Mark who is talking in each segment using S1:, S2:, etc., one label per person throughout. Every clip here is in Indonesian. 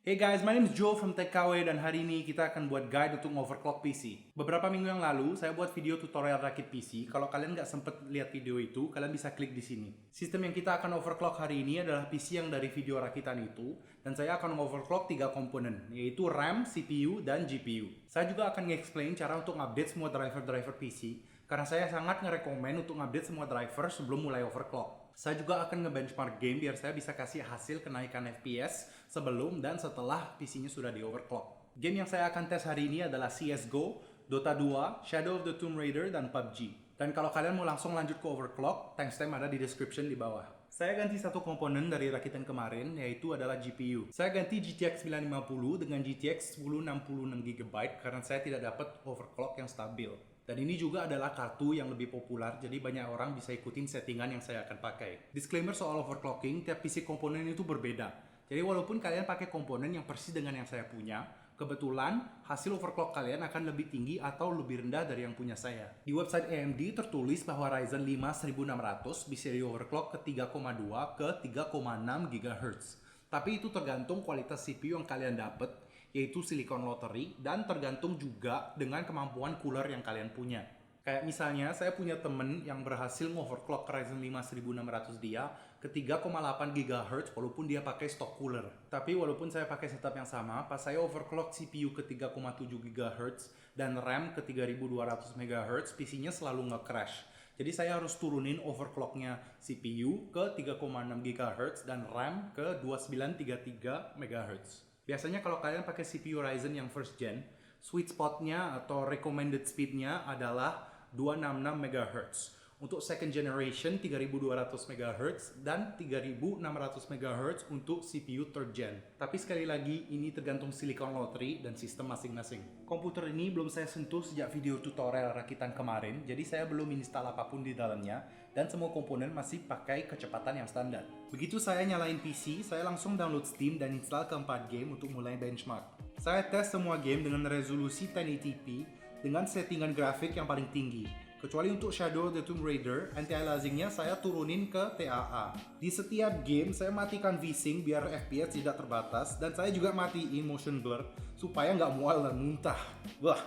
S1: Hey guys, my name is Joe from TechKW dan hari ini kita akan buat guide untuk overclock PC. Beberapa minggu yang lalu, saya buat video tutorial rakit PC. Kalau kalian nggak sempet lihat video itu, kalian bisa klik di sini. Sistem yang kita akan overclock hari ini adalah PC yang dari video rakitan itu, dan saya akan overclock 3 komponen, yaitu RAM, CPU, dan GPU. Saya juga akan nge-explain cara untuk update semua driver-driver PC, karena saya sangat nge-recommend untuk update semua driver sebelum mulai overclock. Saya juga akan nge-benchmark game biar saya bisa kasih hasil kenaikan FPS sebelum dan setelah PC-nya sudah di-overclock. Game yang saya akan tes hari ini adalah CSGO, Dota 2, Shadow of the Tomb Raider, dan PUBG. Dan kalau kalian mau langsung lanjut ke overclock, timestamp ada di description di bawah. Saya ganti satu komponen dari rakitan kemarin, yaitu adalah GPU. Saya ganti GTX 950 dengan GTX 1066GB karena saya tidak dapat overclock yang stabil. Dan ini juga adalah kartu yang lebih populer, jadi banyak orang bisa ikutin settingan yang saya akan pakai. Disclaimer soal overclocking, tiap PC komponen itu berbeda. Jadi walaupun kalian pakai komponen yang persis dengan yang saya punya, kebetulan hasil overclock kalian akan lebih tinggi atau lebih rendah dari yang punya saya. Di website AMD tertulis bahwa Ryzen 5 1600 bisa di overclock ke 3,2 ke 3,6 GHz. Tapi itu tergantung kualitas CPU yang kalian dapat, yaitu Silicon Lottery, dan tergantung juga dengan kemampuan cooler yang kalian punya. Kayak misalnya, saya punya temen yang berhasil ngoverclock Ryzen 5 1600 dia ke 3,8 GHz walaupun dia pakai stock cooler. Tapi walaupun saya pakai setup yang sama, pas saya overclock CPU ke 3,7 GHz dan RAM ke 3200 MHz, PC-nya selalu nge-crash. Jadi saya harus turunin overclocknya CPU ke 3,6 GHz dan RAM ke 2933 MHz. Biasanya kalau kalian pakai CPU Ryzen yang first gen, sweet spotnya atau recommended speednya adalah 266 MHz. Untuk second generation 3200 MHz dan 3600 MHz untuk CPU third gen. Tapi sekali lagi ini tergantung Silicon Lottery dan sistem masing-masing. Komputer ini belum saya sentuh sejak video tutorial rakitan kemarin, jadi saya belum install apapun di dalamnya dan semua komponen masih pakai kecepatan yang standar. Begitu saya nyalain PC, saya langsung download Steam dan install keempat game untuk mulai benchmark. Saya tes semua game dengan resolusi 1080p dengan settingan grafik yang paling tinggi. Kecuali untuk Shadow of the Tomb Raider, anti-aliasingnya saya turunin ke TAA. Di setiap game, saya matikan VSync biar FPS tidak terbatas, dan saya juga matiin motion blur supaya nggak mual dan muntah. Wah.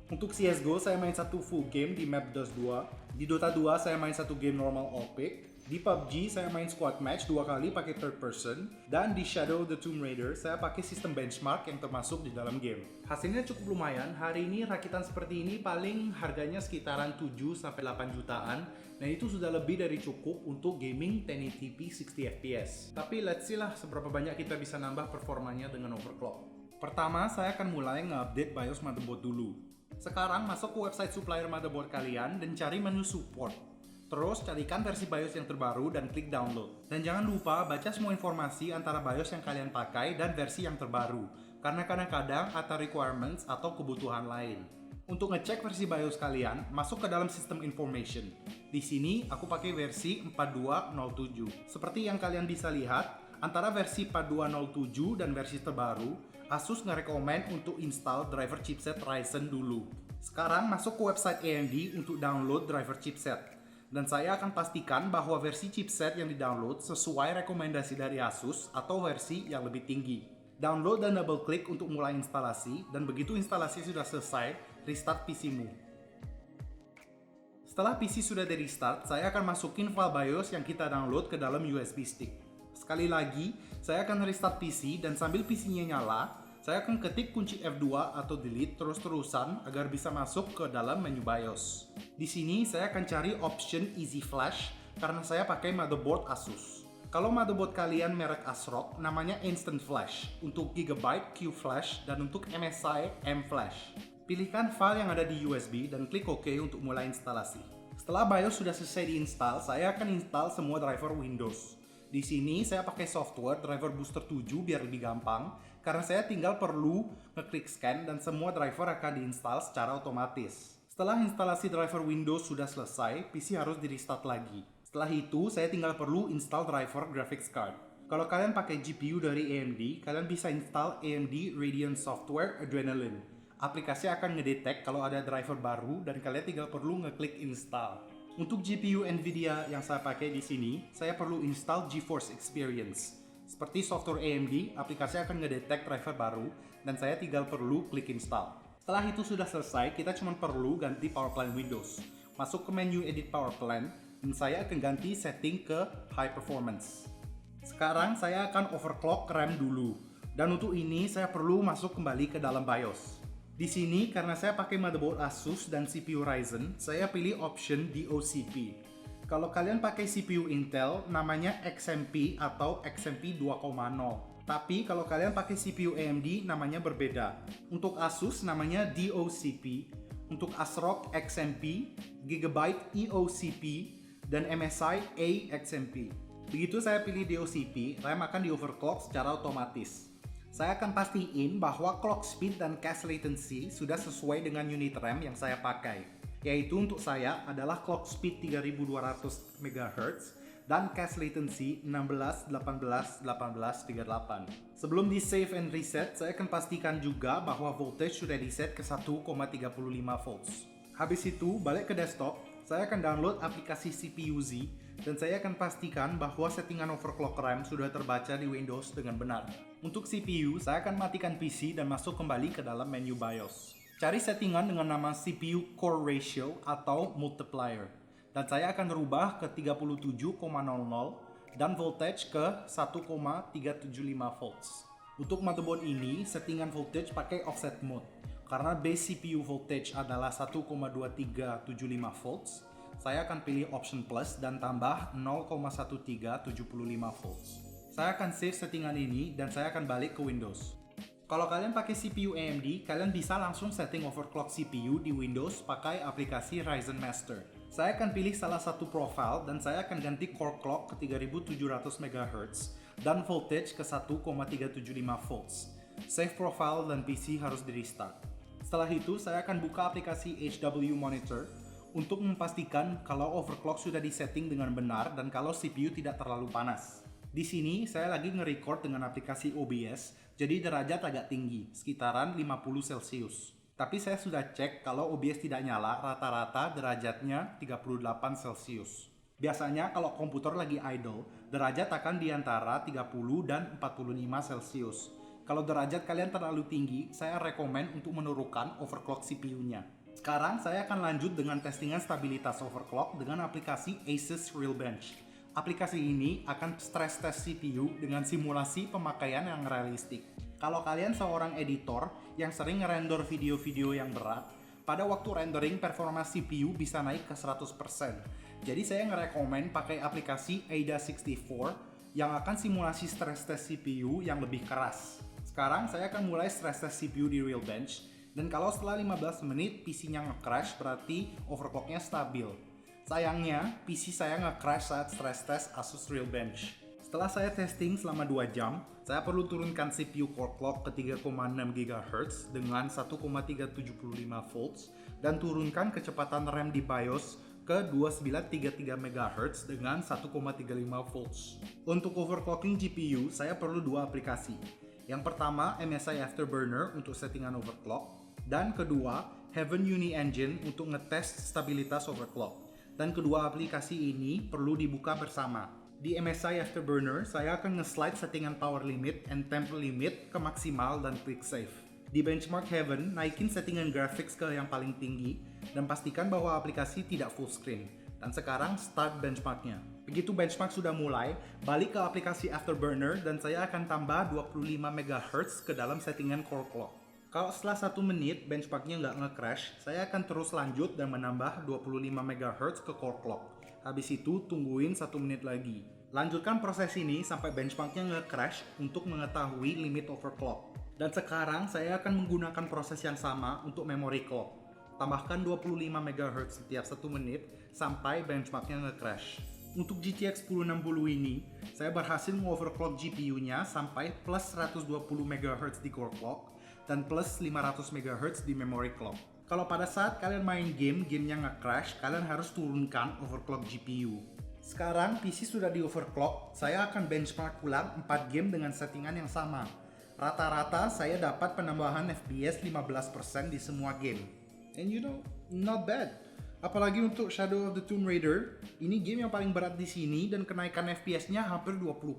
S1: Untuk CSGO, saya main satu full game di map DOS 2. Di Dota 2, saya main satu game normal OPIC. Di PUBG, saya main squad match 2 kali pakai third person. Dan di Shadow of the Tomb Raider, saya pakai sistem benchmark yang termasuk di dalam game. Hasilnya cukup lumayan. Hari ini rakitan seperti ini paling harganya sekitaran 7-8 jutaan. Dan itu sudah lebih dari cukup untuk gaming 1080p 60fps. Tapi let's see lah seberapa banyak kita bisa nambah performanya dengan overclock. Pertama, saya akan mulai nge-update BIOS motherboard dulu. Sekarang masuk ke website supplier motherboard kalian dan cari menu support. Terus carikan versi BIOS yang terbaru dan klik download. Dan jangan lupa baca semua informasi antara BIOS yang kalian pakai dan versi yang terbaru. Karena kadang-kadang ada requirements atau kebutuhan lain. Untuk ngecek versi BIOS kalian, masuk ke dalam System Information. Di sini aku pakai versi 4207. Seperti yang kalian bisa lihat, antara versi 4207 dan versi terbaru, Asus nge-recommend untuk install driver chipset Ryzen dulu. Sekarang masuk ke website AMD untuk download driver chipset. Dan saya akan pastikan bahwa versi chipset yang di-download sesuai rekomendasi dari Asus atau versi yang lebih tinggi. Download dan double klik untuk mulai instalasi, dan begitu instalasi sudah selesai, restart PC-mu. Setelah PC sudah di-restart, saya akan masukin file BIOS yang kita download ke dalam USB stick. Sekali lagi, saya akan restart PC dan sambil PC-nya nyala, saya akan ketik kunci F2 atau delete terus-terusan agar bisa masuk ke dalam menu BIOS. Di sini saya akan cari option Easy Flash karena saya pakai motherboard Asus. Kalau motherboard kalian merek ASRock, namanya Instant Flash, untuk Gigabyte Q-Flash dan untuk MSI M-Flash. Pilihkan file yang ada di USB dan klik OK untuk mulai instalasi. Setelah BIOS sudah selesai diinstal, saya akan install semua driver Windows. Di sini saya pakai software driver booster 7 biar lebih gampang, karena saya tinggal perlu ngeklik scan dan semua driver akan diinstal secara otomatis. Setelah instalasi driver Windows sudah selesai, PC harus di-restart lagi. Setelah itu, saya tinggal perlu install driver graphics card. Kalau kalian pakai GPU dari AMD, kalian bisa install AMD Radeon Software Adrenaline. Aplikasi akan ngedetect kalau ada driver baru dan kalian tinggal perlu ngeklik install. Untuk GPU Nvidia yang saya pakai di sini, saya perlu install GeForce Experience. Seperti software AMD, aplikasi akan ngedetect driver baru dan saya tinggal perlu klik install. Setelah itu sudah selesai, kita cuma perlu ganti power plan Windows. Masuk ke menu edit power plan dan saya akan ganti setting ke high performance. Sekarang saya akan overclock RAM dulu. Dan untuk ini saya perlu masuk kembali ke dalam BIOS. Di sini karena saya pakai motherboard Asus dan CPU Ryzen, saya pilih option DOCP. Kalau kalian pakai CPU Intel, namanya XMP atau XMP 2.0. Tapi kalau kalian pakai CPU AMD, namanya berbeda. Untuk Asus namanya DOCP, untuk ASRock XMP, Gigabyte EOCP, dan MSI AXMP. Begitu saya pilih DOCP, RAM akan di overclock secara otomatis. Saya akan pastiin bahwa clock speed dan cache latency sudah sesuai dengan unit RAM yang saya pakai. Yaitu untuk saya adalah clock speed 3200 MHz dan cache latency 16, 18, 18, 38. Sebelum di save and reset, saya akan pastikan juga bahwa voltage sudah diset ke 1,35 volts. Habis itu, balik ke desktop, saya akan download aplikasi CPU-Z dan saya akan pastikan bahwa settingan overclock RAM sudah terbaca di Windows dengan benar. Untuk CPU, saya akan matikan PC dan masuk kembali ke dalam menu BIOS. Cari settingan dengan nama CPU Core Ratio atau Multiplier. Dan saya akan rubah ke 37,00 dan voltage ke 1,375 volts. Untuk motherboard ini, settingan voltage pakai offset mode. Karena base CPU voltage adalah 1,2375 volts, saya akan pilih option plus dan tambah 0,1375 volts. Saya akan save settingan ini dan saya akan balik ke Windows. Kalau kalian pakai CPU AMD, kalian bisa langsung setting overclock CPU di Windows pakai aplikasi Ryzen Master. Saya akan pilih salah satu profile dan saya akan ganti core clock ke 3700 MHz dan voltage ke 1,375 volts. Save profile dan PC harus di restart. Setelah itu, saya akan buka aplikasi HW Monitor untuk memastikan kalau overclock sudah disetting dengan benar dan kalau CPU tidak terlalu panas. Di sini saya lagi nge-record dengan aplikasi OBS, jadi derajat agak tinggi, sekitaran 50 Celcius. Tapi saya sudah cek kalau OBS tidak nyala, rata-rata derajatnya 38 Celcius. Biasanya kalau komputer lagi idle, derajat akan di antara 30 dan 45 Celcius. Kalau derajat kalian terlalu tinggi, saya rekomen untuk menurunkan overclock CPU-nya. Sekarang saya akan lanjut dengan testingan stabilitas overclock dengan aplikasi Asus Realbench. Aplikasi ini akan stress test CPU dengan simulasi pemakaian yang realistik. Kalau kalian seorang editor yang sering ngerender video-video yang berat, pada waktu rendering performa CPU bisa naik ke 100%. Jadi saya ngerekomen pakai aplikasi AIDA64 yang akan simulasi stress test CPU yang lebih keras. Sekarang saya akan mulai stress test CPU di Realbench, dan kalau setelah 15 menit PC-nya nge-crash berarti overclock-nya stabil. Sayangnya, PC saya nge-crash saat stress test Asus Realbench. Setelah saya testing selama 2 jam, saya perlu turunkan CPU core clock ke 3,6 GHz dengan 1,375 volts dan turunkan kecepatan RAM di BIOS ke 2933 MHz dengan 1,35 volts. Untuk overclocking GPU, saya perlu 2 aplikasi. Yang pertama, MSI Afterburner untuk settingan overclock, dan kedua, Heaven Uni Engine untuk ngetes stabilitas overclock. Dan kedua aplikasi ini perlu dibuka bersama. Di MSI Afterburner, saya akan nge-slide settingan power limit and temp limit ke maksimal dan quick save. Di Benchmark Heaven, naikin settingan graphics ke yang paling tinggi dan pastikan bahwa aplikasi tidak full screen. Dan sekarang start benchmarknya. Begitu benchmark sudah mulai, balik ke aplikasi Afterburner dan saya akan tambah 25 MHz ke dalam settingan core clock. Kalau setelah 1 menit benchmarknya nggak nge-crash, saya akan terus lanjut dan menambah 25 MHz ke core clock. Habis itu tungguin 1 menit lagi. Lanjutkan proses ini sampai benchmarknya nge-crash untuk mengetahui limit overclock. Dan sekarang saya akan menggunakan proses yang sama untuk memory clock. Tambahkan 25 MHz setiap 1 menit sampai benchmarknya nge-crash. Untuk GTX 1060 ini, saya berhasil mengoverclock GPU-nya sampai plus 120 MHz di core clock dan plus 500 MHz di memory clock. Kalau pada saat kalian main gamenya nge-crash, kalian harus turunkan overclock GPU. Sekarang PC sudah di overclock, saya akan benchmark ulang 4 game dengan settingan yang sama. Rata-rata saya dapat penambahan FPS 15% di semua game. And you know, not bad. Apalagi untuk Shadow of the Tomb Raider, ini game yang paling berat di sini dan kenaikan FPS-nya hampir 20%.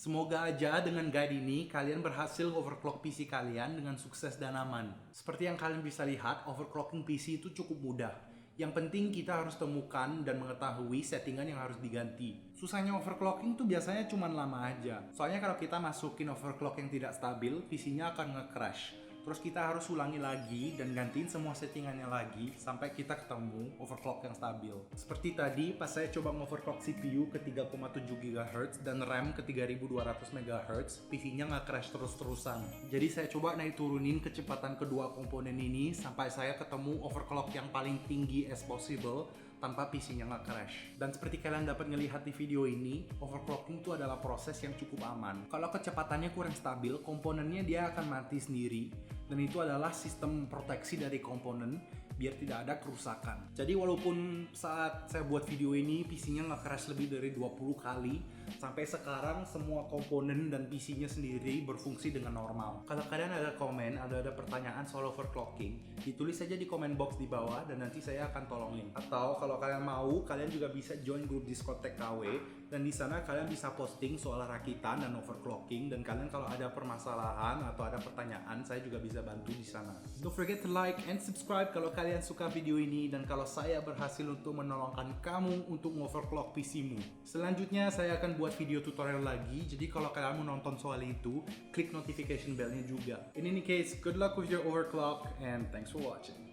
S1: Semoga aja dengan guide ini kalian berhasil overclock PC kalian dengan sukses dan aman. Seperti yang kalian bisa lihat, overclocking PC itu cukup mudah. Yang penting kita harus temukan dan mengetahui settingan yang harus diganti. Susahnya overclocking tuh biasanya cuma lama aja. Soalnya kalau kita masukin overclock yang tidak stabil, PC-nya akan nge-crash. Terus kita harus ulangi lagi dan gantiin semua settingannya lagi sampai kita ketemu overclock yang stabil. Seperti tadi pas saya coba overclock CPU ke 3,7 GHz dan RAM ke 3200 MHz, PC-nya nggak crash terus-terusan. Jadi saya coba naik turunin kecepatan kedua komponen ini sampai saya ketemu overclock yang paling tinggi as possible tanpa PC-nya nggak crash. Dan seperti kalian dapat ngelihat di video ini, overclocking itu adalah proses yang cukup aman. Kalau kecepatannya kurang stabil, komponennya dia akan mati sendiri. Dan itu adalah sistem proteksi dari komponen biar tidak ada kerusakan. Jadi walaupun saat saya buat video ini PC-nya nggak crash lebih dari 20 kali, sampai sekarang semua komponen dan PC-nya sendiri berfungsi dengan normal. Kalau kalian ada komen, ada pertanyaan soal overclocking, ditulis saja di komen box di bawah dan nanti saya akan tolongin. Atau kalau kalian mau, kalian juga bisa join grup Discord TKW dan di sana kalian bisa posting soal rakitan dan overclocking, dan kalian kalau ada permasalahan atau ada pertanyaan, saya juga bisa bantu di sana. Don't forget to like and subscribe kalau kalian suka video ini dan kalau saya berhasil untuk menolongkan kamu untuk overclock PC-mu. Selanjutnya saya akan buat video tutorial lagi, jadi kalau kalian mau nonton soal itu, klik notification bell-nya juga. In any case, good luck with your overclock and thanks for watching.